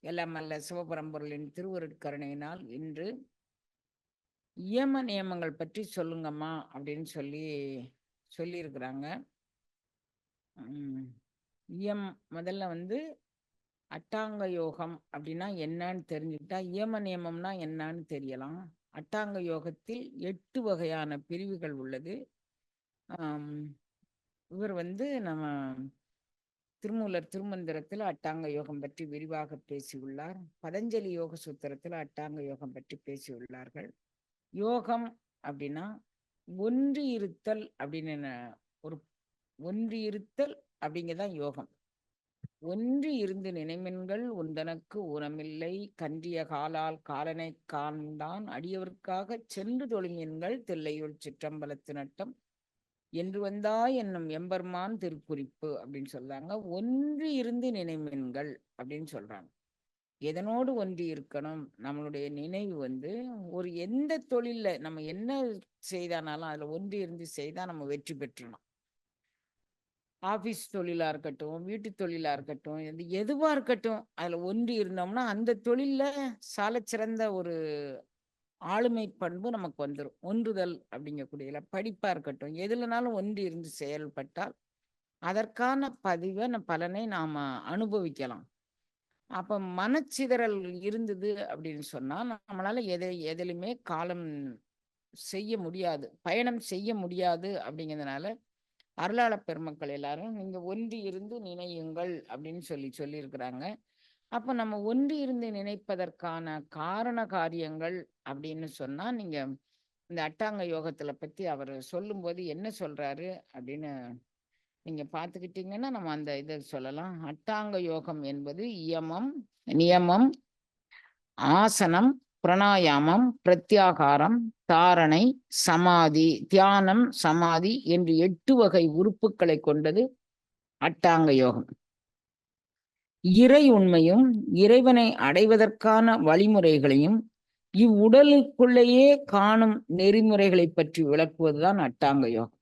எல்லாம் அல்ல சிவபரம்பொருளின் திருவருட்கருணையினால் இன்று இயம நியமங்கள் பற்றி சொல்லுங்கம்மா அப்படின்னு சொல்லியிருக்கிறாங்க. இயம் முதல்ல அட்டாங்க யோகம் அப்படின்னா என்னன்னு தெரிஞ்சுக்கிட்டா இயம நியமம்னா என்னன்னு தெரியலாம். அட்டாங்க யோகத்தில் 8 வகையான பிரிவுகள் உள்ளது. இவர் நம்ம திருமூலர் திருமந்திரத்தில் அட்டாங்க யோகம் பற்றி விரிவாக பேசியுள்ளார். பதஞ்சலி யோக சூத்திரத்தில் அட்டாங்க யோகம் பற்றி பேசியுள்ளார்கள். யோகம் அப்படின்னா ஒன்றி இருத்தல் அப்படின்னு ஒரு ஒன்றி இருத்தல் அப்படிங்கதான் யோகம். ஒன்றி இருந்து நினைமென்கள் உந்தனக்கு ஊனமில்லை கன்றிய காலால் காலனை காண்தான் அடியவர்க்காக சென்று தொழுமென்கள் தில்லையுள் சிற்றம்பலத்து நட்டம் என்று வந்தாய் என்னும் எம்பெருமான் திருக்குறிப்பு அப்படின்னு சொல்றாங்க. ஒன்றி இருந்து நினைமென்கள் அப்படின்னு சொல்றாங்க. எதனோடு ஒன்றி இருக்கணும்? நம்மளுடைய நினைவு ஒரு எந்த தொழில்ல நம்ம என்ன செய்தானாலும் அதுல ஒன்றி இருந்து செய்தா நம்ம வெற்றி பெற்றணும். ஆபீஸ் தொழிலா இருக்கட்டும், வீட்டு தொழிலா இருக்கட்டும், எதுவா இருக்கட்டும், அதுல ஒன்றி இருந்தோம்னா அந்த தொழில்ல சாலச்சிறந்த ஒரு ஆளுமை பண்பு நமக்கு வந்துடும். ஒன்றுதல் அப்படிங்கக்கூடியல படிப்பா இருக்கட்டும், எதுலனாலும் ஒன்றி இருந்து செயல்பட்டால் அதற்கான பலனை நாம அனுபவிக்கலாம். அப்ப மனச்சிதறல் இருந்தது அப்படின்னு சொன்னா நம்மளால எதிலுமே காலம் செய்ய முடியாது, பயணம் செய்ய முடியாது. அப்படிங்கிறதுனால அருளாள பெருமக்கள் எல்லாரும் நீங்க ஒன்றி இருந்து நினையுங்கள் அப்படின்னு சொல்லியிருக்கிறாங்க. அப்ப நம்ம ஒன்றி இருந்து நினைப்பதற்கான காரண காரியங்கள் அப்படின்னு சொன்னா நீங்க இந்த அட்டாங்க யோகத்துல பத்தி அவர் சொல்லும்போது என்ன சொல்றாரு அப்படின்னு நீங்க பார்த்துக்கிட்டீங்கன்னா நம்ம அந்த இதை சொல்லலாம். அட்டாங்க யோகம் என்பது இயமம், நியமம், ஆசனம், பிராணாயாமம், பிரத்யாகாரம், தாரணை, சமாதி, தியானம், சமாதி என்று 8 வகை உறுப்புகளை கொண்டது அட்டாங்க யோகம். இறை உண்மையும் இறைவனை அடைவதற்கான வழிமுறைகளையும் இவ்வுடலுக்குள்ளேயே காணும் நெறிமுறைகளை பற்றி விளக்குவதுதான் அட்டாங்க யோகம்.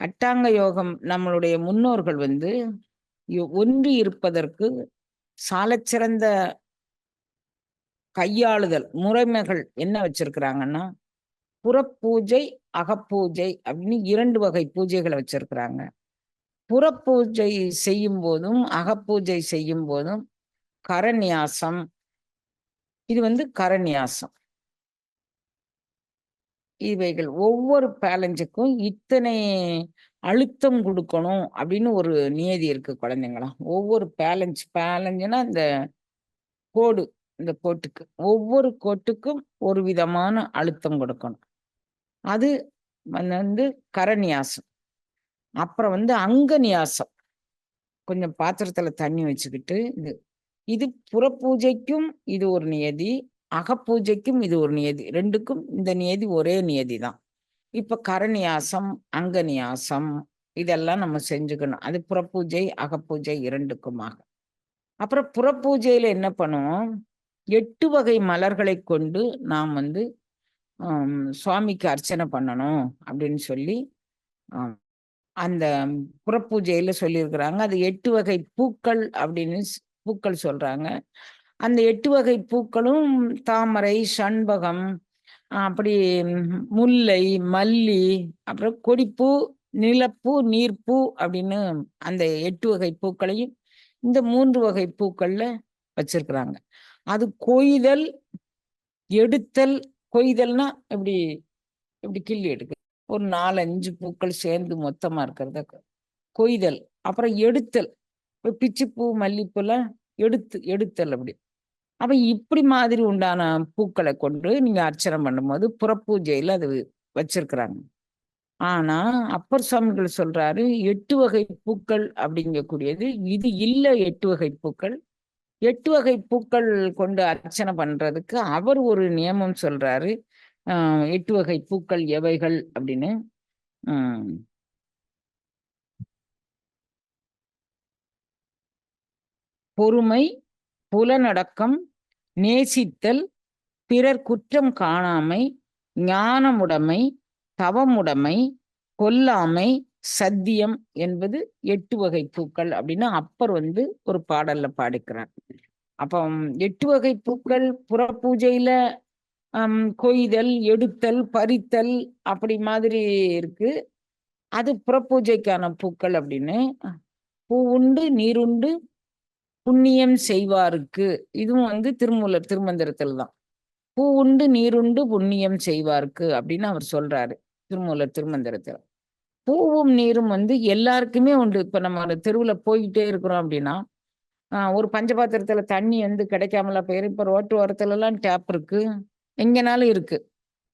அட்டாங்க யோகம் நம்மளுடைய முன்னோர்கள் ஒன்றி இருப்பதற்கு சாலச்சிறந்த கையாளுதல் முறைமைகள் என்ன வச்சிருக்கிறாங்கன்னா, புறப்பூஜை, அகப்பூஜை அப்படின்னு 2 வகை பூஜைகளை வச்சிருக்கிறாங்க. புறப்பூஜை செய்யும் போதும் அகப்பூஜை செய்யும் போதும் கரநியாசம், இது கரநியாசம். இவைகள் ஒவ்வொரு பேலஞ்சுக்கும் இத்தனை அழுத்தம் கொடுக்கணும் அப்படின்னு ஒரு நியதி இருக்கு குழந்தைங்களா. ஒவ்வொரு பேலஞ்சுனா இந்த கோடு, இந்த கோட்டுக்கு ஒவ்வொரு கோட்டுக்கும் ஒரு விதமான அழுத்தம் கொடுக்கணும். அது கரநியாசம். அப்புறம் அங்கநியாசம். கொஞ்சம் பாத்திரத்துல தண்ணி வச்சுக்கிட்டு இது புறப்பூஜைக்கும் இது ஒரு நியதி, அகப்பூஜைக்கும் இது ஒரு நியதி. 2க்கும் இந்த நியதி ஒரே நியதி தான். இப்ப கரநியாசம், அங்கநியாசம் இதெல்லாம் நம்ம செஞ்சுக்கணும். அது புறப்பூஜை அகப்பூஜை 2க்குமாக. அப்புறம் புறப்பூஜையில என்ன பண்ணுவோம்? 8 வகை மலர்களை கொண்டு நாம் சுவாமிக்கு அர்ச்சனை பண்ணணும் அப்படின்னு சொல்லி அந்த புறப்பூஜையில சொல்லியிருக்கிறாங்க. அது 8 வகை பூக்கள் அப்படின்னு பூக்கள் சொல்றாங்க. அந்த 8 வகை பூக்களும் தாமரை, சண்பகம், அப்படி முல்லை, மல்லி, அப்புறம் கொடிப்பூ, நிலப்பூ, நீர்ப்பூ அப்படின்னு அந்த 8 வகை பூக்களையும் இந்த 3 வகை பூக்கள்ல வச்சிருக்கிறாங்க. அது கொய்தல், எடுத்தல். கொய்தல்னா இப்படி இப்படி கிள்ளி எடுக்க ஒரு 4-5 பூக்கள் சேர்ந்து மொத்தமா இருக்கிறத கொய்தல். அப்புறம் எடுத்தல், பிச்சிப்பூ, மல்லிப்பூலாம் எடுத்தல். அப்படி அப்ப இப்படி மாதிரி உண்டான பூக்களை கொண்டு நீங்க அர்ச்சனை பண்ணும்போது புறப்பூஜையில அது வச்சிருக்கிறாங்க. ஆனா அப்பர் சுவாமிகள் சொல்றாரு 8 வகை பூக்கள் அப்படிங்கக்கூடியது இது இல்ல. 8 வகை பூக்கள் 8 வகை பூக்கள் கொண்டு அர்ச்சனை பண்றதுக்கு அவர் ஒரு நியமம் சொல்றாரு. 8 வகை பூக்கள் எவைகள் அப்படின்னு. பொறுமை, புலனடக்கம், நேசித்தல், பிறர் குற்றம் காணாமை, ஞானமுடைமை, தவமுடைமை, கொல்லாமை, சத்தியம் என்பது 8 வகை பூக்கள் அப்படின்னு அப்பர் ஒரு பாடல்ல பாடிக்கிறார். அப்போ 8 வகை பூக்கள் புறப்பூஜையில கொய்தல், எடுத்தல், பறித்தல் அப்படி மாதிரி இருக்கு. அது புறப்பூஜைக்கான பூக்கள் அப்படின்னு. பூ உண்டு நீருண்டு புண்ணியம் செய்வாருக்கு. இதுவும் திருமூலர் திருமந்திரத்தில் தான். பூ உண்டு நீருண்டு புண்ணியம் செய்வார்க்கு அப்படின்னு அவர் சொல்றாரு திருமூலர் திருமந்திரத்துல. பூவும் நீரும் எல்லாருக்குமே உண்டு. இப்ப நம்ம அந்த தெருவுல போய்கிட்டே இருக்கிறோம் அப்படின்னா, ஒரு பஞ்சபாத்திரத்துல தண்ணி கிடைக்காமலா போயிரும். இப்ப ரோட்டு ஓரத்துல எல்லாம் டேப் இருக்கு, எங்கனாலும் இருக்கு.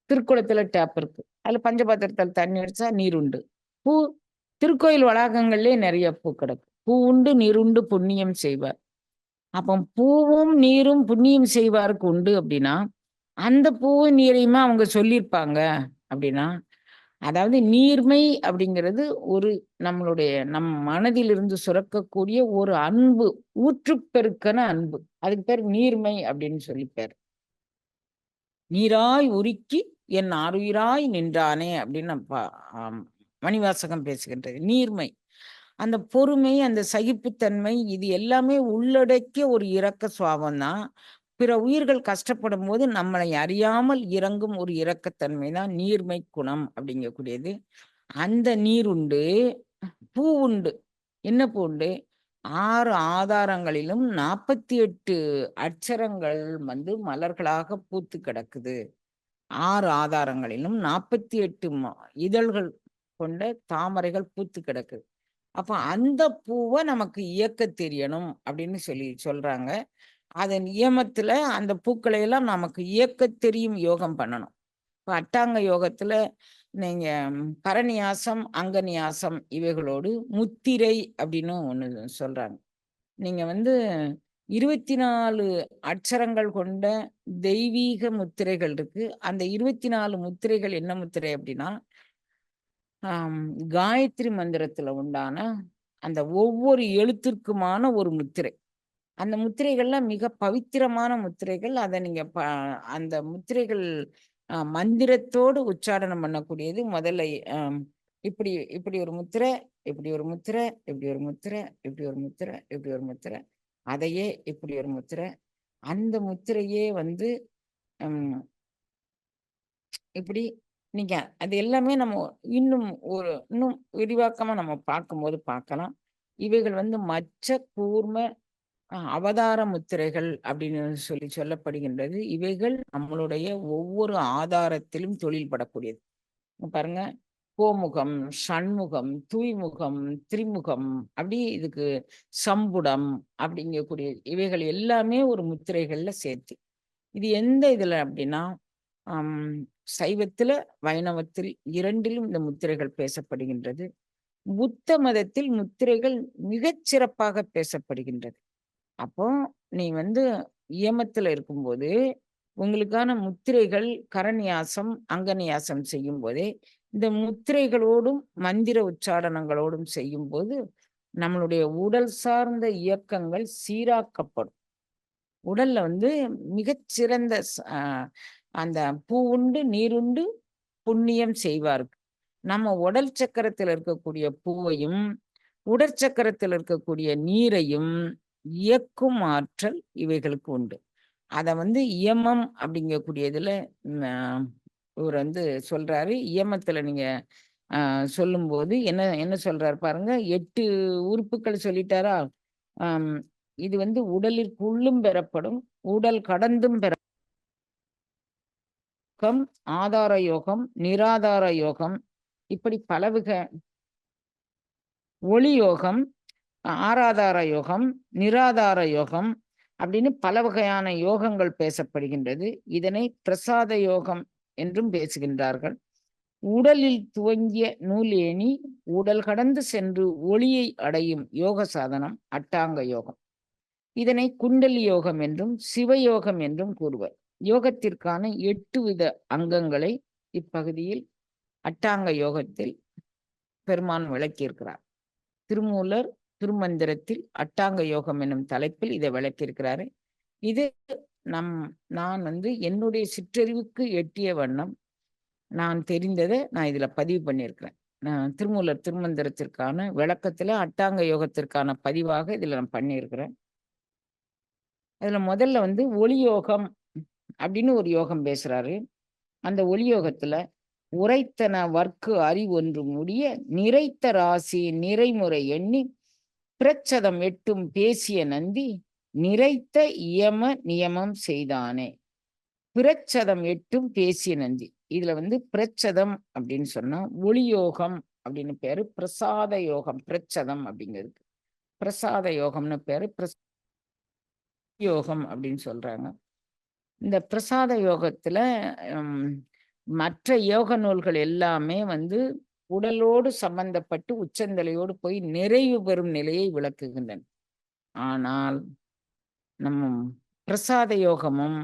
திருக்குளத்துல டேப் இருக்கு, அதுல பஞ்சபாத்திரத்துல தண்ணி அடிச்சா நீர் உண்டு. பூ திருக்கோயில் வளாகங்கள்லயே நிறைய பூ கிடக்கு. பூ உண்டு நீர் உண்டு புண்ணியம் செய்வார். அப்போ பூவும் நீரும் புண்ணியம் செய்வாருக்கு உண்டு அப்படின்னா, அந்த பூவும் நீரையுமா அவங்க சொல்லியிருப்பாங்க அப்படின்னா, அதாவது நீர்மை அப்படிங்கிறது ஒரு நம்மளுடைய நம் மனதிலிருந்து சுரக்கக்கூடிய ஒரு அன்பு, ஊற்றுப்பெருக்கன அன்பு. அதுக்கு பேர் நீர்மை அப்படின்னு சொல்லி பேர். நீராய் உருக்கி என் ஆருயிராய் நின்றானே அப்படின்னு மணிவாசகம் பேசுகின்றது. நீர்மை, அந்த பொறுமை, அந்த சகிப்புத்தன்மை, இது எல்லாமே உள்ளடக்கிய ஒரு இரக்க சுவாபம் தான். பிற உயிர்கள் கஷ்டப்படும் போது நம்மளை அறியாமல் இறங்கும் ஒரு இரக்கத்தன்மை தான் நீர்மை குணம் அப்படிங்கக்கூடியது. அந்த நீர் உண்டு, பூ உண்டு. என்ன பூ உண்டு? 6 ஆதாரங்களிலும் 48 அட்சரங்கள் மலர்களாக பூத்து கிடக்குது. 6 ஆதாரங்களிலும் 48 இதழ்கள் கொண்ட தாமரைகள் பூத்து கிடக்குது. அப்ப அந்த பூவை நமக்கு இயக்க தெரியணும் அப்படின்னு சொல்றாங்க. அதன் நியமத்துல அந்த பூக்களை எல்லாம் நமக்கு இயக்க தெரியும் யோகம் பண்ணணும். இப்ப அட்டாங்க யோகத்துல நீங்க கரநியாசம், அங்கநியாசம் இவைகளோடு முத்திரை அப்படின்னு ஒண்ணு சொல்றாங்க. நீங்க 24 அட்சரங்கள் கொண்ட தெய்வீக முத்திரைகள் இருக்கு. அந்த 24 முத்திரைகள் என்ன முத்திரை அப்படின்னா, காயத்ரி மந்திரத்துல உண்டான அந்த ஒவ்வொரு எழுத்திற்குமான ஒரு முத்திரை. அந்த முத்திரைகள்லாம் மிக பவித்திரமான முத்திரைகள். அதை நீங்க அந்த முத்திரைகள் மந்திரத்தோடு உச்சாரணம் பண்ணக்கூடியது. முதல்ல இப்படி இப்படி ஒரு முத்திரை, இப்படி ஒரு முத்திரை, இப்படி ஒரு முத்திரை, இப்படி ஒரு முத்திரை, இப்படி ஒரு முத்திரை, அதையே இப்படி ஒரு முத்திரை. அந்த முத்திரையே இப்படி நீங்க அது எல்லாமே நம்ம இன்னும் விரிவாக்கமா நம்ம பார்க்கும்போது பார்க்கலாம். இவைகள் மச்ச கூர்ம அவதார முத்திரைகள் அப்படின்னு சொல்லப்படுகின்றது. இவைகள் நம்மளுடைய ஒவ்வொரு ஆதாரத்திலும் தொழில் படக்கூடியது. பாருங்க, கோமுகம், ஷண்முகம், தூய்முகம், திரிமுகம், அப்படி இதுக்கு சம்புடம் அப்படிங்கக்கூடிய இவைகள் எல்லாமே ஒரு முத்திரைகள்ல சேர்த்து. இது எந்த இதுல அப்படின்னா, சைவத்துல வைணவத்தில் இரண்டிலும் இந்த முத்திரைகள் பேசப்படுகின்றது. புத்த மதத்தில் முத்திரைகள் மிகச் சிறப்பாக பேசப்படுகின்றது. அப்போ நீ இயமத்துல இருக்கும்போது உங்களுக்கான முத்திரைகள் கரநியாசம், அங்கநியாசம் செய்யும் போதே இந்த முத்திரைகளோடும் மந்திர உச்சாரணங்களோடும் செய்யும் போது நம்மளுடைய உடல் சார்ந்த இயக்கங்கள் சீராக்கப்படும். உடல்ல மிகச்சிறந்த அந்த பூ உண்டு நீருண்டு புண்ணியம் செய்வார்க்கு. நம்ம உடல் சக்கரத்தில் இருக்கக்கூடிய பூவையும் உடற்சக்கரத்தில் இருக்கக்கூடிய நீரையும் இயக்கும் ஆற்றல் இவைகளுக்கு உண்டு. அத இயமம் அப்படிங்கக்கூடியதுல இவர் சொல்றாரு. இயமத்துல நீங்க சொல்லும்போது என்ன என்ன சொல்றாரு பாருங்க. 8 உறுப்புகள் சொல்லிட்டாரா. இது உடலிற்குள்ளும் பெறப்படும், உடல் கடந்தும் ஆதார யோகம், நிராதார யோகம், இப்படி பலவகை ஒளி யோகம், ஆராதார யோகம், நிராதார யோகம் அப்படின்னு பல வகையான யோகங்கள் பேசப்படுகின்றது. இதனை பிரசாத யோகம் என்றும் பேசுகின்றார்கள். உடலில் துவங்கிய நூலேணி உடல் கடந்து சென்று ஒளியை அடையும் யோக சாதனம் அட்டாங்க யோகம். இதனை குண்டலி யோகம் என்றும் சிவயோகம் என்றும் கூறுவர். யோகத்திற்கான 8 வித அங்கங்களை இப்பகுதியில் அட்டாங்க யோகத்தில் பெருமான் விளக்கியிருக்கிறார். திருமூலர் திருமந்திரத்தில் அட்டாங்க யோகம் என்னும் தலைப்பில் இதை விளக்கியிருக்கிறாரு. இது நான் என்னுடைய சிற்றறிவுக்கு எட்டிய வண்ணம் நான் தெரிந்ததை நான் இதுல பதிவு பண்ணியிருக்கிறேன். திருமூலர் திருமந்திரத்திற்கான விளக்கத்துல அட்டாங்க யோகத்திற்கான பதிவாக இதுல நான் பண்ணியிருக்கிறேன். அதுல முதல்ல வந்து ஒளி யோகம் அப்படின்னு ஒரு யோகம் பேசுறாரு. அந்த ஒளி யோகத்துல உரைத்தன வர்க்கு அறிவொன்று முடிய நிறைத்த ராசி நிறைமுறை எண்ணி பிரச்சதம் எட்டும் பேசிய நந்தி நிறைத்த இயம நியமம் செய்தானே. பிரச்சதம் எட்டும் பேசிய நந்தி. இதுல வந்து பிரச்சதம் அப்படின்னு சொன்னா ஒளி யோகம் அப்படின்னு பேரு. பிரசாத யோகம் பிரச்சதம் அப்படிங்கிறது. பிரசாத யோகம்னு பேரு. யோகம் அப்படின்னு சொல்றாங்க. இந்த பிரசாத யோகத்துல மற்ற யோக நூல்கள் எல்லாமே வந்து உடலோடு சம்பந்தப்பட்டு உச்சந்தலையோடு போய் நிறைவு பெறும் நிலையை விளக்குகின்றன. ஆனால் நம்ம பிரசாத யோகமும்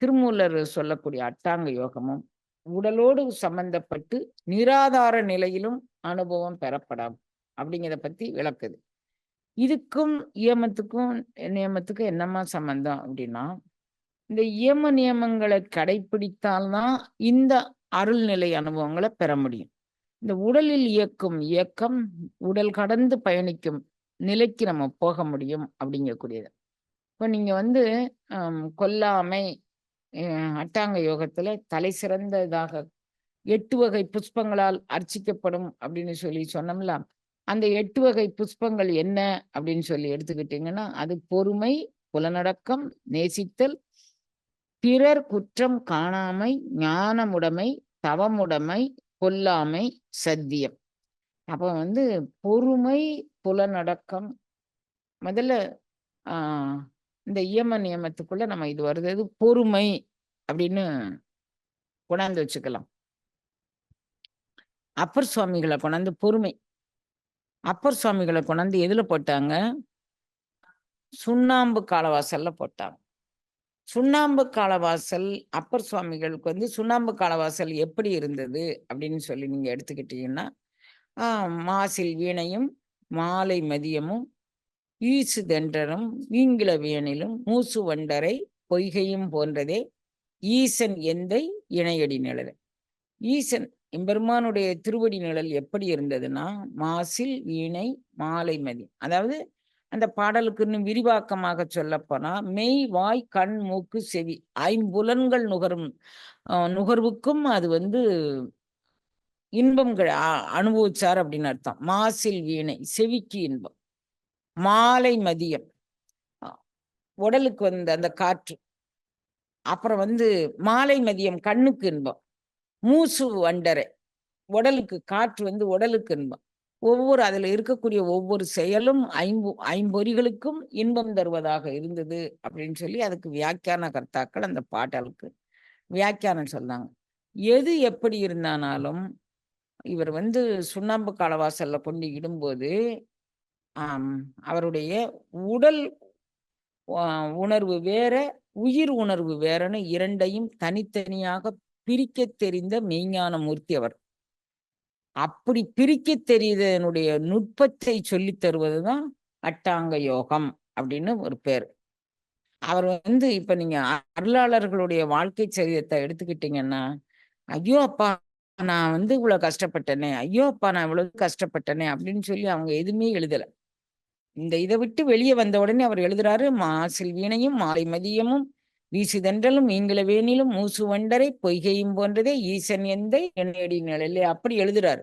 திருமூலர் சொல்லக்கூடிய அட்டாங்க யோகமும் உடலோடு சம்பந்தப்பட்டு நிராதார நிலையிலும் அனுபவம் பெறப்படாம் அப்படிங்கிறத பத்தி விளக்குது. இதுக்கும் இயமத்துக்கும் நியமத்துக்கும் என்னமா சம்பந்தம் அப்படின்னா, இந்த இயம நியமங்களை கடைபிடித்தால்தான் இந்த அருள்நிலை அனுபவங்களை பெற முடியும். இந்த உடலில் இயக்கும் இயக்கம் உடல் கடந்து பயணிக்கும் நிலைக்கு நம்ம போக முடியும் அப்படிங்கக்கூடியது. இப்போ நீங்க வந்து கொல்லாமை அட்டாங்க யோகத்துல தலை சிறந்ததாக 8 வகை புஷ்பங்களால் அர்ச்சிக்கப்படும் அப்படின்னு சொல்லி சொன்னோம்ல. அந்த 8 வகை புஷ்பங்கள் என்ன அப்படின்னு சொல்லி எடுத்துக்கிட்டீங்கன்னா, அது பொறுமை, புலனடக்கம், நேசித்தல், பிறர் குற்றம் காணாமை, ஞானமுடைமை, தவமுடைமை, கொல்லாமை, சத்தியம். அப்ப வந்து பொறுமை, புலனடக்கம் முதல்ல இந்த இயம நியமத்துக்குள்ள நம்ம இது வருது பொறுமை அப்படின்னு கொண்டாந்து வச்சுக்கலாம். அப்பர் சுவாமிகளை கொண்டாந்து பொறுமை. அப்பர் சுவாமிகளை கொண்டாந்து எதுல போட்டாங்க? சுண்ணாம்பு காலவாசல்ல போட்டாங்க. சுண்ணாம்பு காலவாசல் அப்பர் சுவாமிகளுக்கு வந்து சுண்ணாம்பு காலவாசல் எப்படி இருந்தது அப்படின்னு சொல்லி நீங்க எடுத்துக்கிட்டீங்கன்னா, மாசில் வீணையும் மாலை மதியமும் ஈசு தென்றரும் வீங்கில வேணிலும் மூசு வண்டரை பொய்கையும் போன்றதே ஈசன் எந்தை இணையடி நிழல். ஈசன் எம்பெருமானுடைய திருவடி நிழல் எப்படி இருந்ததுன்னா, மாசில் வீணை மாலை மதி. அதாவது அந்த பாடலுக்கு இன்னும் விரிவாக்கமாக சொல்லப்போனா, மெய் வாய் கண் மூக்கு செவி ஐம்புலன்கள் நுகரும் நுகர்வுக்கும் அது வந்து இன்பம் அனுபவிச்சார் அப்படின்னு அர்த்தம். மாசில் வீணை செவிக்கு இன்பம், மாலை மதியம் உடலுக்கு வந்து அந்த காற்று, அப்புறம் வந்து மாலை மதியம் கண்ணுக்கு இன்பம், மூசு வண்டரை உடலுக்கு காற்று வந்து உடலுக்கு இன்பம். ஒவ்வொரு அதுல இருக்கக்கூடிய ஒவ்வொரு செயலும் ஐம்பொறிகளுக்கும் இன்பம் தருவதாக இருந்தது அப்படின்னு சொல்லி அதுக்கு வியாக்கியான கர்த்தாக்கள் அந்த பாடலுக்கு வியாக்கியானம் சொன்னாங்க. எது எப்படி இருந்தானாலும் இவர் வந்து சுண்ணாம்பு காலவாசல்ல கொண்டு இடும்போது அவருடைய உடல் உணர்வு வேற, உயிர் உணர்வு வேறன்னு இரண்டையும் தனித்தனியாக பிரிக்க தெரிந்த மெய்ஞான மூர்த்தி அவர். அப்படி பிரிக்க தெரியுதனுடைய நுட்பத்தை சொல்லி தருவதுதான் அட்டாங்க யோகம் அப்படின்னு ஒரு பேர். அவர் வந்து இப்ப நீங்க அருளாளர்களுடைய வாழ்க்கை சரிதத்தை எடுத்துக்கிட்டீங்கன்னா, ஐயோ அப்பா நான் வந்து இவ்வளவு கஷ்டப்பட்டேனே, ஐயோ அப்பா நான் இவ்வளவு கஷ்டப்பட்டேனே அப்படின்னு சொல்லி அவங்க எதுவுமே எழுதல. இந்த இதை விட்டு வெளியே வந்த உடனே அவர் எழுதுறாரு, மாசில் வீணையும் மாலை மதியமும் வீசுதென்றலும் ஈங்கில வேணிலும் மூசு வண்டரை பொய்கையும் போன்றதே ஈசன் எந்தை என்னடி நிழலே அப்படி எழுதுறாரு.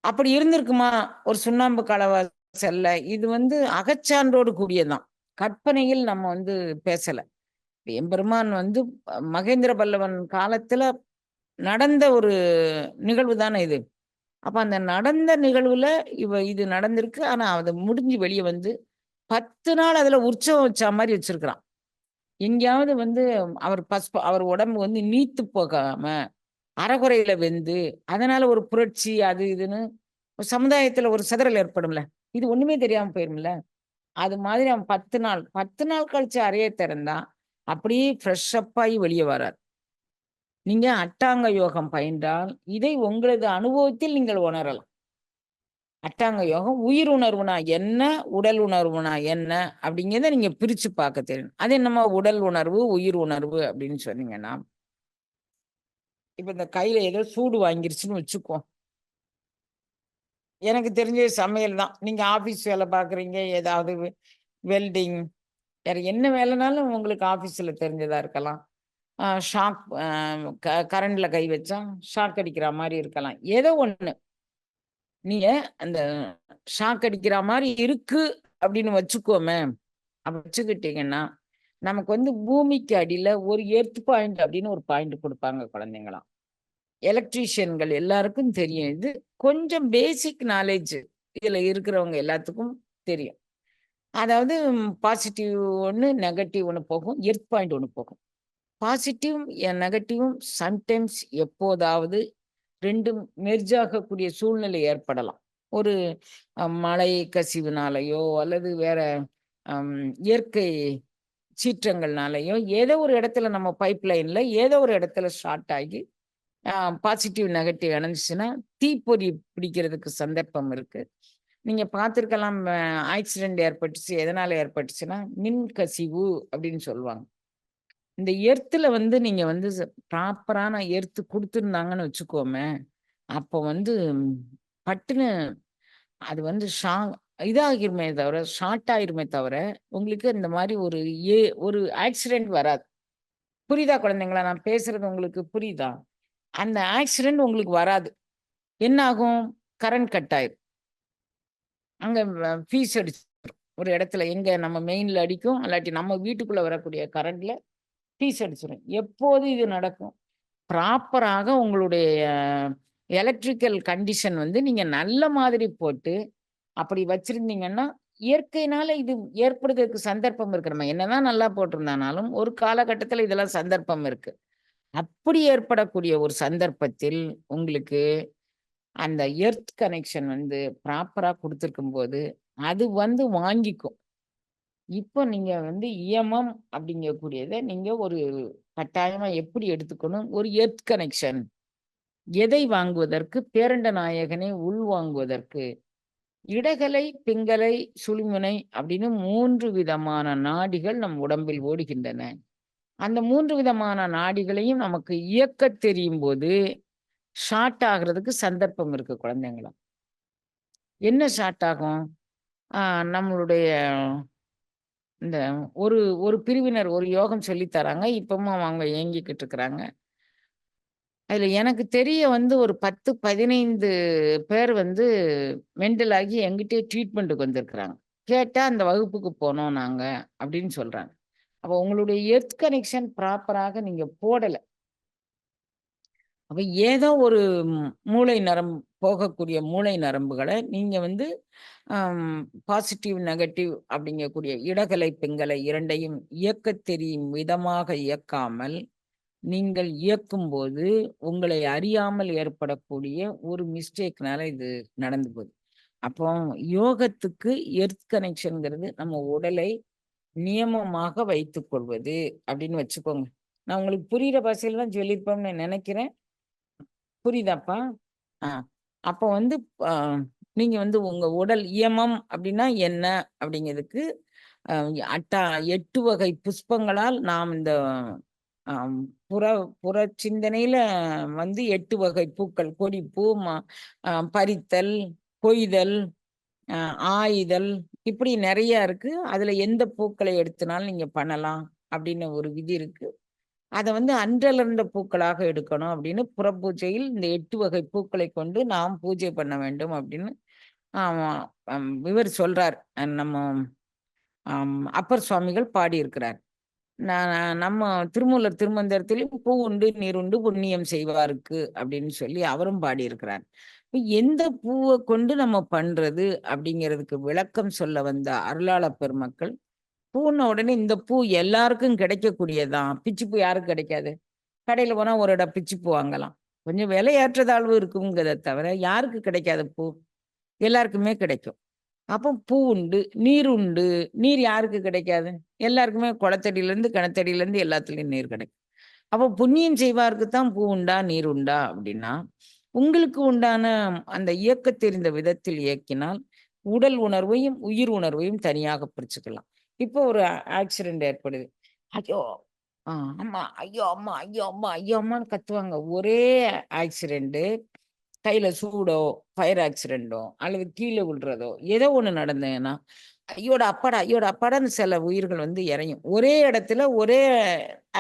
அப்படி இருந்திருக்குமா ஒரு சுண்ணாம்பு காலவாசல்ல? இது வந்து அகச்சான்றோடு கூடியதான், கற்பனையில் நம்ம வந்து பேசல. எம்பெருமான் வந்து மகேந்திர பல்லவன் காலத்துல நடந்த ஒரு நிகழ்வு தானே இது. அப்ப அந்த நடந்த நிகழ்வுல இது நடந்திருக்கு. ஆனா அது முடிஞ்சு வெளியே வந்து 10 நாள் அதுல உற்சவம் வச்ச மாதிரி வச்சிருக்கிறான். எங்கேயாவது வந்து அவர் உடம்பு வந்து நீத்து போகாம அறகுறையில வெந்து அதனால ஒரு புரட்சி அது இதுன்னு சமுதாயத்துல ஒரு சிதறல் ஏற்படும்ல, இது ஒண்ணுமே தெரியாம போயிரும்ல. அது மாதிரி அவன் 10 நாள் கழிச்சு அறைய திறந்தா அப்படியே ஃப்ரெஷ் அப் ஆகி வெளியே வரார். நீங்க அட்டாங்க யோகம் பயின்றால் இதை உங்களது அனுபவத்தில் நீங்கள் உணரலாம். அட்டாங்க யோகம் உயிர் உணர்வுனா என்ன, உடல் உணர்வுனா என்ன அப்படிங்கிறத நீங்க பிரிச்சு பார்க்க தெரியும். அது என்னமா உடல் உணர்வு உயிர் உணர்வு அப்படின்னு சொன்னீங்கன்னா, இப்ப இந்த கையில ஏதோ சூடு வாங்கிருச்சுன்னு வச்சுக்கோ. எனக்கு தெரிஞ்ச சமையல் தான். நீங்க ஆபீஸ் வேலை பார்க்குறீங்க, ஏதாவது வெல்டிங் வேற என்ன வேலைனாலும் உங்களுக்கு ஆஃபீஸ்ல தெரிஞ்சதா இருக்கலாம். ஷாக் கரண்ட்ல கை வச்சா ஷாக் அடிக்கிற மாரி இருக்கலாம். ஏதோ ஒண்ணு. நீங்க அந்த ஷாக் அடிக்கிற மாரி இருக்கு அப்படின்னு வச்சுக்கோமே. அப்ப வச்சுக்கிட்டீங்கன்னா, நமக்கு வந்து பூமிக்கு அடியில ஒரு எர்த் பாயிண்ட் அப்படின்னு ஒரு பாயிண்ட் குடுப்பாங்க குழந்தைங்கலாம். எலக்ட்ரீஷியன்கள் எல்லாருக்கும் தெரியும். இது கொஞ்சம் பேசிக் நாலேட்ஜ் இதுல இருக்கிறவங்க எல்லாத்துக்கும் தெரியும். அதாவது பாசிட்டிவ் ஒண்ணு, நெகட்டிவ் ஒண்ணு போகும். எர்த் பாயிண்ட் ஒண்ணு போகும். பாசிட்டிவும், நெகட்டிவும் சம்டைம்ஸ் எப்போதாவது 2ம் மெர்ஜ் ஆகக்கூடிய சூழ்நிலை ஏற்படலாம். ஒரு மழை கசிவுனாலயோ, அல்லது வேற அம் இயற்கை சீற்றங்கள்னாலயோ, ஏதோ ஒரு இடத்துல நம்ம பைப் லைன்ல ஏதோ ஒரு இடத்துல ஷார்ட் ஆகி, அ பாசிட்டிவ், நெகட்டிவ் இணஞ்சுச்சுன்னா, தீப்பொறி பிடிக்கிறதுக்கு சந்தர்ப்பம் இருக்கு. நீங்க பார்த்திருக்கலாம் ஆக்சிடென்ட் ஏற்பட்டுச்சு. எதனால ஏற்பட்டுச்சுன்னா, மின் கசிவு அப்படின்னு சொல்லுவாங்க. இந்த எர்த்ல வந்து நீங்க வந்து ப்ராப்பரான எர்த் குடுத்துருந்தாங்கன்னு வச்சுக்கோமே, அப்போ வந்து பட்டுன்னு அது வந்து இதாகிருமே தவிர, ஷார்ட் ஆயிருமே தவிர, உங்களுக்கு இந்த மாரி ஒரு ஆக்சிடென்ட் வராது. புரியுதா குழந்தைங்களா? நான் பேசுறது உங்களுக்கு புரியுதா? அந்த ஆக்சிடென்ட் உங்களுக்கு வராது. என்ன ஆகும்? கரண்ட் கட் ஆயிரும். அங்க ஃபீஸ் அடிச்சுரும். ஒரு இடத்துல எங்க நம்ம மெயின்ல அடிக்கும். இல்லாட்டி நம்ம வீட்டுக்குள்ள வரக்கூடிய கரண்ட்ல ஃபீஸ் அடிச்சுரும். எப்போது இது நடக்கும்? ப்ராப்பராக உங்களுடைய எலக்ட்ரிக்கல் கண்டிஷன் வந்து நீங்க நல்ல மாதிரி போட்டு, அப்படி வச்சிருந்தீங்கன்னா, இயற்கையினால இது ஏற்படுறதுக்கு சந்தர்ப்பம் இருக்கு. நம்ம என்னதான் நல்லா போட்டிருந்தானாலும், ஒரு காலகட்டத்தில இதெல்லாம் சந்தர்ப்பம் இருக்கு. அப்படி ஏற்படக்கூடிய ஒரு சந்தர்ப்பத்தில், உங்களுக்கு அந்த எர்த் கனெக்ஷன் வந்து ப்ராப்பரா குடுத்துருக்கும்போது, அது வந்து வாங்கிக்கும். இப்போ நீங்க வந்து இஎம்எம் அப்படிங்கக்கூடியத நீங்க ஒரு கட்டாயமா எப்படி எடுத்துக்கணும்? ஒரு எர்த் கனெக்ஷன். எதை வாங்குவதற்கு? பேரண்ட நாயகனை உள்வாங்குவதற்கு. இடகலை, பிங்கலை, சுழுமுனை அப்படின்னு 3 விதமான நாடிகள் நம் உடம்பில் ஓடுகின்றன. அந்த 3 விதமான நாடிகளையும் நமக்கு இயக்கத் தெரியும்போது, ஷார்ட் ஆகுறதுக்கு சந்தர்ப்பம் இருக்கு குழந்தைங்களா. என்ன ஷார்ட் ஆகும்? ஆ நம்மளுடைய இந்த ஒரு ஒரு பிரிவினர் ஒரு யோகம் சொல்லி தராங்க. இப்பவும் அவங்க இயங்கிக்கிட்டு இருக்கிறாங்க. அதுல எனக்கு தெரிய வந்து ஒரு 10, 15 பேர் வந்து மெண்டல் ஆகி என்கிட்டயே ட்ரீட்மெண்ட்டுக்கு வந்திருக்கிறாங்க. கேட்டா அந்த வகுப்புக்கு போனோம் நாங்க அப்படின்னு சொல்றாங்க. அப்ப உங்களுடைய எர்த் கனெக்ஷன் ப்ராப்பராக நீங்க போடல. அப்ப ஏதோ ஒரு மூளை நரம்பு போகக்கூடிய மூளை நரம்புகள நீங்க வந்து பாசிட்டிவ், நெகட்டிவ் அப்படிங்கக்கூடிய இடகலை, பிங்கலை 2யும் இயக்கத் தெரியும் விதமாக இயக்காமல், நீங்கள் இயக்கும்போது உங்களை அறியாமல் ஏற்படக்கூடிய ஒரு மிஸ்டேக்னால இது நடந்து போகுது. அப்போ யோகத்துக்கு எர்த் கனெக்ஷன்ங்கிறது நம்ம உடலை நியமமாக வைத்துக் கொள்வது அப்படின்னு வச்சுக்கோங்க. நான் உங்களுக்கு புரியிற பாஷையில தான் சொல்லியிருப்பேன்னு நெனைக்கிறேன். புரியுதாப்பா? ஆ. அப்போ வந்து அ நீங்க வந்து உங்க உடல் இயமம் அப்படின்னா என்ன? அப்படிங்கிறதுக்கு அ அட்டா 8 வகை புஷ்பங்களால் நாம் இந்த அம் புற புற சிந்தனையில வந்து 8 வகை பூக்கள். கொடிப்பூ, பறித்தல், கொய்தல், அ ஆயிதல் இப்படி நெறைய இருக்கு. அதுல எந்த பூக்களை எடுத்தனாலும் நீங்க பண்ணலாம் அப்படின்னு ஒரு விதி இருக்கு. அத வந்து அன்றலர்ந்த பூக்களாக எடுக்கணும் அப்படின்னு புறப்பூஜையில் இந்த 8 வகை பூக்களை கொண்டு நாம் பூஜை பண்ண வேண்டும் அப்படின்னு ஆமா இவர் சொல்றார். நம்ம அப்பர் சுவாமிகள் பாடியிருக்கிறார். நான் நம்ம திருமூலர் திருமந்திரத்திலும் "பூ உண்டு, நீர் உண்டு, புண்ணியம் செய்வாருக்கு" அப்படின்னு சொல்லி அவரும் பாடியிருக்கிறார். இப்ப எந்த பூவ கொண்டு நம்ம பண்றது அப்படிங்கிறதுக்கு விளக்கம் சொல்ல வந்த அருளாள பெருமக்கள் பூன்ன உடனே இந்த பூ எல்லாருக்கும் கிடைக்கக்கூடியதுதான். பிச்சி பூ யாருக்கு கிடைக்காது? கடையில போனா ஒரு இடம் பிச்சி பூ வாங்கலாம். கொஞ்சம் விலை ஏற்றத்தாழ்வு இருக்குங்கிறத தவிர, யாருக்கு கிடைக்காத பூ? எல்லாருக்குமே கிடைக்கும். அப்போ பூ உண்டு, நீர் உண்டு. நீர் யாருக்கு கிடைக்காது? எல்லாருக்குமே குளத்தடியிலேருந்து, கிணத்தடியிலேருந்து எல்லாத்துலயும் நீர் கிடைக்கும். அப்போ புண்ணியம் செய்வாருக்கு தான் பூ உண்டா, நீர் உண்டா அப்படின்னா, உங்களுக்கு உண்டான அந்த இயக்கத் தெரிந்த விதத்தில் இயக்கினால், உடல் உணர்வையும், உயிர் உணர்வையும் தனியாக பிரிச்சுக்கலாம். இப்போ ஒரு ஆக்சிடென்ட் ஏற்படுது. ஐயோ! ஆ அம்மா, ஐயோ! அம்மா, ஐயோ! அம்மா, ஐயோ! அம்மான்னு கத்துவாங்க. ஒரே ஆக்சிடென்ட் கையில சூடோ, ஃபயர் ஆக்சிடென்ட்டோ அல்லது கீழ விழுறதோ, ஏதோ ஒண்ணு நடந்ததுன்னா, ஐயோட அப்பாடா, ஐயோட அப்பாடான்னு சில உயிர்கள் வந்து இறயும். ஒரே இடத்துல ஒரே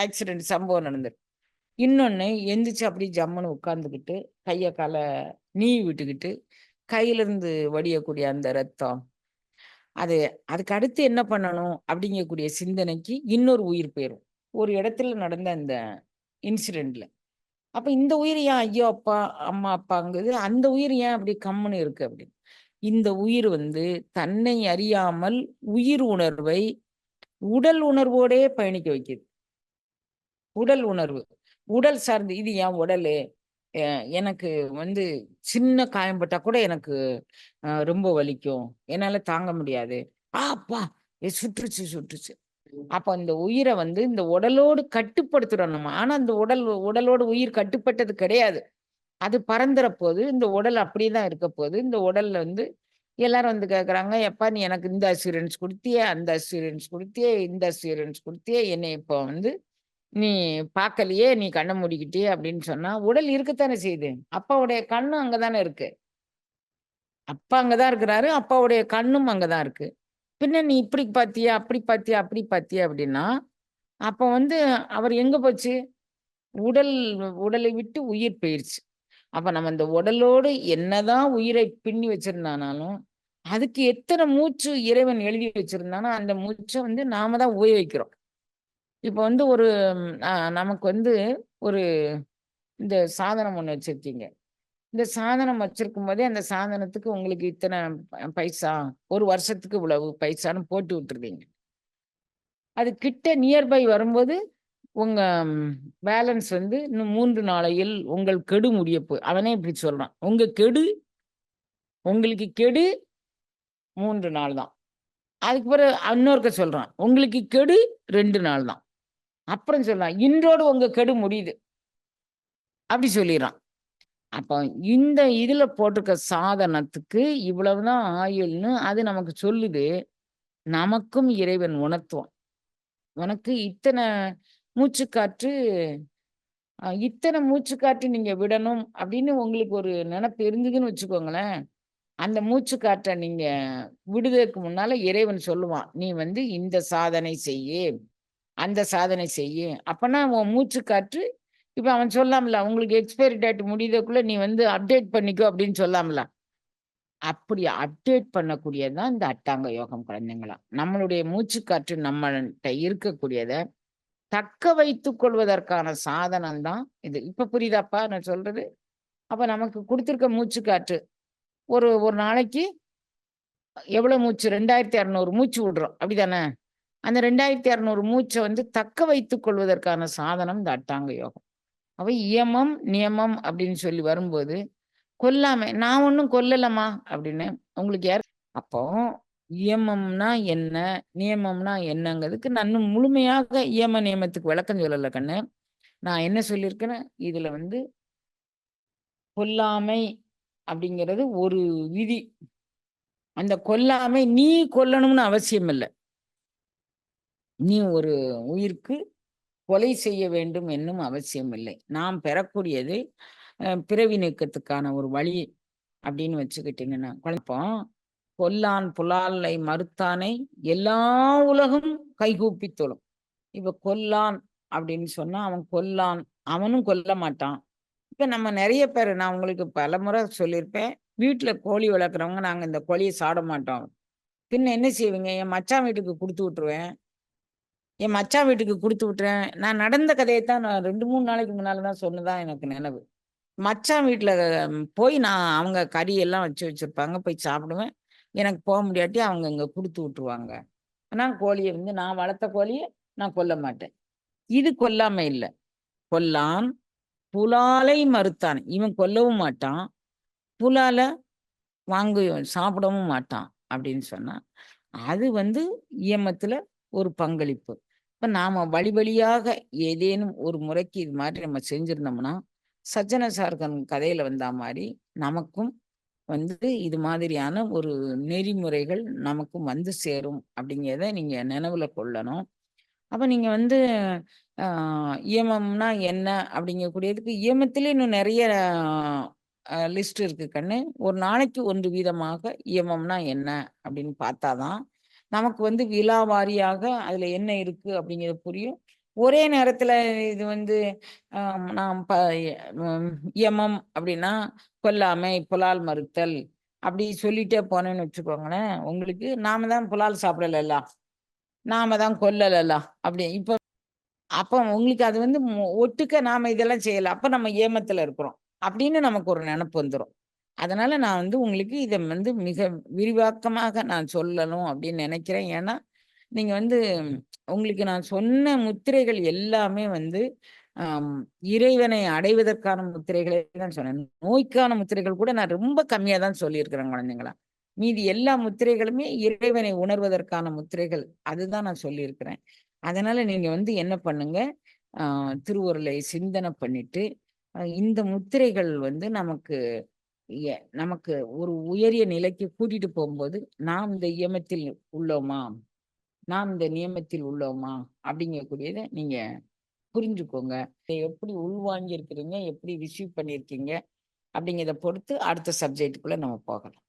ஆக்சிடென்ட் சம்பவம் நடந்திருக்கு. இன்னொன்னு எந்திரிச்சு அப்படி ஜம்முன்னு உட்கார்ந்துகிட்டு, கைய கால நீவி விட்டுக்கிட்டு, கையிலிருந்து வடியக்கூடிய அந்த ரத்தம், அது அதுக்கு அடுத்து என்ன பண்ணணும் அப்படிங்கக்கூடிய சிந்தனைக்கு இன்னொரு உயிர் போயிரும். ஒரு இடத்துல நடந்த அந்த இன்சிடென்ட்ல. அப்ப இந்த உயிர் ஏன் ஐயோ! அப்பா, அம்மா, அப்பாங்குது. அந்த உயிர் ஏன் அப்படி கம்முனு இருக்கு அப்படின்னு. இந்த உயிர் வந்து தன்னை அறியாமல் உயிர் உணர்வை உடல் உணர்வோடே பயணிக்க வைக்குது. உடல் உணர்வு. உடல் சார்ந்து இது என் உடலு. எனக்கு வந்து சின்ன காயம் பட்டா கூட எனக்கு ரொம்ப வலிக்கும். என்னால தாங்க முடியாது. அப்பா! சுட்டுருச்சு, சுட்டுருச்சு. அப்ப அந்த உயிர வந்து இந்த உடலோடு கட்டுப்படுத்துறோம் நம்ம. ஆனா அந்த உடலோடு உயிர் கட்டுப்பட்டது கிடையாது. அது பறந்துற போது, இந்த உடல் அப்படியே தான் இருக்க போது. இந்த உடல்ல வந்து எல்லாரும் வந்து கேட்கறாங்க, "எப்பா நீ எனக்கு இந்த அஷ்யூரன்ஸ் குடுத்தியே, அந்த அஷ்யூரன்ஸ் குடுத்தியே, இந்த அஷ்யூரன்ஸ் குடுத்தியே, என்னைய இப்போ வந்து நீ பார்க்கலையே, நீ கண்ண மூடிக்கிட்டியே" அப்படின்னு சொன்னா, உடல் இருக்கத்தானே செய்யுது. அப்பாவுடைய கண்ணும் அங்க தானே இருக்கு. அப்பா அங்க தான் இருக்கிறாரு. அப்பாவுடைய கண்ணும் அங்க தான் இருக்கு. பின்ன நீ இப்படி பார்த்தியா, அப்படி பார்த்தியா, அப்படி பார்த்தியா அப்படின்னா, அப்ப வந்து அவர் எங்க போச்சு? உடல் உடலை விட்டு உயிர் போயிருச்சு. அப்ப நம்ம இந்த உடலோடு என்னதான் உயிரை பின்னி வச்சிருந்தானாலும், அதுக்கு எத்தன மூச்சு இறைவன் எழுதி வச்சிருந்தானோ, அந்த மூச்ச வந்து நாம தான் உபயோகிக்கிறோம். இப்ப வந்து ஒரு நமக்கு வந்து ஒரு இந்த சாதனம் ஒண்ணு வச்சிருக்கீங்க. இந்த சாதனம் வச்சிருக்கும்போதே, அந்த சாதனத்துக்கு உங்களுக்கு இத்தன பைசா, 1 வருஷத்துக்கு இவ்வளவு பைசான்னு போட்டு விட்டுருவீங்க. அது கிட்ட நியர்பை வரும்போது, உங்க பேலன்ஸ் வந்து இன்னும் 3 நாளையில் உங்கள் கெடு அவனே இப்படி சொல்றான். உங்களுக்கு கெடு 3 நாள் தான். அதுக்கு பிறகு இன்னொருக்க சொல்றான். உங்களுக்கு கெடு 2 நாள் தான். அப்புறம் சொல்றான். இன்றோடு உங்க கெடு முடியுது. அப்படி சொல்லிர்றான். அப்ப இந்த இதுல போட்டிருக்க சாதனத்துக்கு இவ்வளவுதான் ஆயுள்ன்னு அது நமக்கு சொல்லுது. நமக்கும் இறைவன் உணர்த்துவான். உனக்கு மூச்சுக்காற்று இத்தன மூச்சுக்காற்று நீங்க விடணும் அப்படின்னு உங்களுக்கு ஒரு நெனப்பு இருந்ததுன்னு வச்சுக்கோங்களேன். அந்த மூச்சுக்காற்ற நீங்க விடுதற்கு முன்னால இறைவன் சொல்லுவான். "நீ வந்து இந்த சாதனை செய்யி, அந்த சாதனை செய்யி." அப்பன்னா உன் மூச்சுக்காற்று இப்ப அவன் சொல்லாம்ல, "உங்களுக்கு எக்ஸ்பைரி டேட் முடியறதுக்குள்ள நீ வந்து அப்டேட் பண்ணிக்கோ" அப்படின்னு சொல்லாம்ல. அப்படி அப்டேட் பண்ணக்கூடியது தான் இந்த அட்டாங்க யோகம் குழந்தைங்களா. நம்மளுடைய மூச்சுக்காற்று நம்மள்ட்ட இருக்கக்கூடியத தக்க வைத்துக் கொள்வதற்கான சாதனம் தான் இது. இப்ப புரியுதாப்பா நான் சொல்றது? அப்ப நமக்கு குடுத்திருக்க மூச்சுக்காற்று ஒரு ஒரு நாளைக்கு எவ்வளவு மூச்சு 2600 மூச்சு விடுறோம். அப்படிதானே? அந்த 2600 மூச்ச வந்து தக்க வைத்துக் கொள்வதற்கான சாதனம் இந்த அட்டாங்க யோகம். அப்ப இயமம், நியமம் அப்படின்னு சொல்லி வரும்போது, கொல்லாமை நான் ஒண்ணும் கொல்லலம்மா அப்படின்னு உங்களுக்கு அப்போ இயமம்னா என்ன? நியமம்னா என்னங்கிறதுக்கு நான் இன்னும் முழுமையாக இயம, நியமத்துக்கு விளக்கம் சொல்லல கண்ணு. நான் என்ன சொல்லியிருக்கிறேன், இதுல வந்து கொல்லாமை அப்படிங்கிறது ஒரு விதி. அந்த கொல்லாமை நீ கொல்லணும்னு அவசியம் இல்ல. நீ ஒரு உயிருக்கு கொலை செய்ய வேண்டும் என்னும் அவசியம் இல்லை. நாம் பெறக்கூடியது பிறவி நீக்கத்துக்கான ஒரு வழி அப்படின்னு வச்சுக்கிட்டீங்கன்னா, குழப்பம் கொல்லான் புலாலை மறுத்தானை எல்லா உலகும் கைகூப்பி தொழும். இப்ப கொல்லான் அப்படின்னு சொன்னா, அவன் கொல்லான். அவனும் கொல்ல மாட்டான். இப்ப நம்ம நெறைய பேரு நான் உங்களுக்கு பலமுறை சொல்லியிருப்பேன். வீட்ல கோழி வளர்க்குறவங்க, நாங்க இந்த கோழிய சாப்பிட மாட்டோம். பின்ன என்ன செய்வீங்க? என் மச்சான் வீட்டுக்கு குடுத்து விட்டுருவேன். என் மச்சான் வீட்டுக்கு குடுத்து விட்டுறேன். நான் நடந்த கதையத்தான் நான் 2, 3 நாளைக்கு முன்னால தான் சொன்னதா எனக்கு நினைவு. மச்சான் வீட்ல போய் நான் அவங்க கறி எல்லாம் வச்சிருப்பாங்க. போய் சாப்பிடுவேன். எனக்கு போ முடியாட்டி அவங்க இங்க குடுத்து விட்டுருவாங்க. ஆனா கோழிய வந்து நான் வளர்த்த கோழிய நான் கொல்ல மாட்டேன். இது கொல்லாம இல்ல. கொல்லான் புலாலை மறுத்தான். இவன் கொல்லவும் மாட்டான். புலால வாங்கி சாப்பிடவும் மாட்டான். அப்படின்னு சொன்னா, அது வந்து இயமத்துல ஒரு பங்களிப்பு. இப்ப நாம வழி வழியாக ஏதேனும் ஒரு முறைக்கு இது மாதிரி நம்ம செஞ்சிருந்தோம்னா, சஜ்ஜன சார்கன் கதையில வந்தா மாரி, நமக்கும் வந்து இது மாதிரியான ஒரு நெறிமுறைகள் நமக்கும் வந்து சேரும் அப்படிங்கிறத நீங்க நினைவுல கொள்ளணும். அப்ப நீங்க வந்து அ இயமம்னா என்ன அப்படிங்கக்கூடியதுக்கு இயமத்திலே இன்னும் நெறைய லிஸ்ட் இருக்கு கண்ணு. ஒரு நாளைக்கு 1 வீதமாக இயமம்னா என்ன அப்படின்னு பார்த்தா தான், நமக்கு வந்து விலா வாரியாக அதுல என்ன இருக்கு அப்படிங்கிறது புரியும். ஒரே நேரத்துல இது வந்து நாம் யமம் அப்படின்னா கொல்லாமை, புலால் மறுத்தல் அப்படி சொல்லிட்டே போனேன்னு வச்சுக்கோங்களேன், உங்களுக்கு நாம தான் புலால் சாப்பிடலல்ல, நாம தான் கொல்லலல்ல அப்படி இப்ப அப்ப உங்களுக்கு அது வந்து ஒட்டுக்க நாம இதெல்லாம் செய்யல. அப்ப நம்ம ஏமத்துல இருக்கிறோம். அப்படின்னு நமக்கு ஒரு நெனப்பு வந்துரும். அதனால நான் வந்து உங்களுக்கு இத வந்து மிக விரிவாக்கமாக நான் சொல்லணும் அப்படின்னு நெனைக்கிறேன். ஏன்னா, நீங்க வந்து உங்களுக்கு நான் சொன்ன முத்திரைகள் எல்லாமே வந்து அம் இறைவனை அடைவதற்கான முத்திரைகளே தான் சொன்னேன். நோய்க்கான முத்திரைகள் கூட நான் ரொம்ப கம்மியா தான் சொல்லியிருக்கிறேன் குழந்தைங்களா. மீதி எல்லா முத்திரைகளுமே இறைவனை உணர்வதற்கான முத்திரைகள். அதுதான் நான் சொல்லியிருக்கிறேன். அதனால நீங்க வந்து என்ன பண்ணுங்க, திருவருளை சிந்தனை பண்ணிட்டு, இந்த முத்திரைகள் வந்து நமக்கு ஒரு உயரிய நிலைக்கு கூட்டிட்டு போம்போது, நாம் இந்த இயமத்தில் உள்ளோமா? நாம் இந்த நியமத்தில் உள்ளோமா? அப்படிங்கக்கூடியத நீங்க புரிஞ்சுக்கோங்க. இத எப்படி உள்வாங்கி இருக்கிறீங்க? எப்படி ரிசீவ் பண்ணியிருக்கீங்க? அப்படிங்கிறத பொறுத்து அடுத்த சப்ஜெக்ட்டுக்குள்ள நம்ம போகலாம்.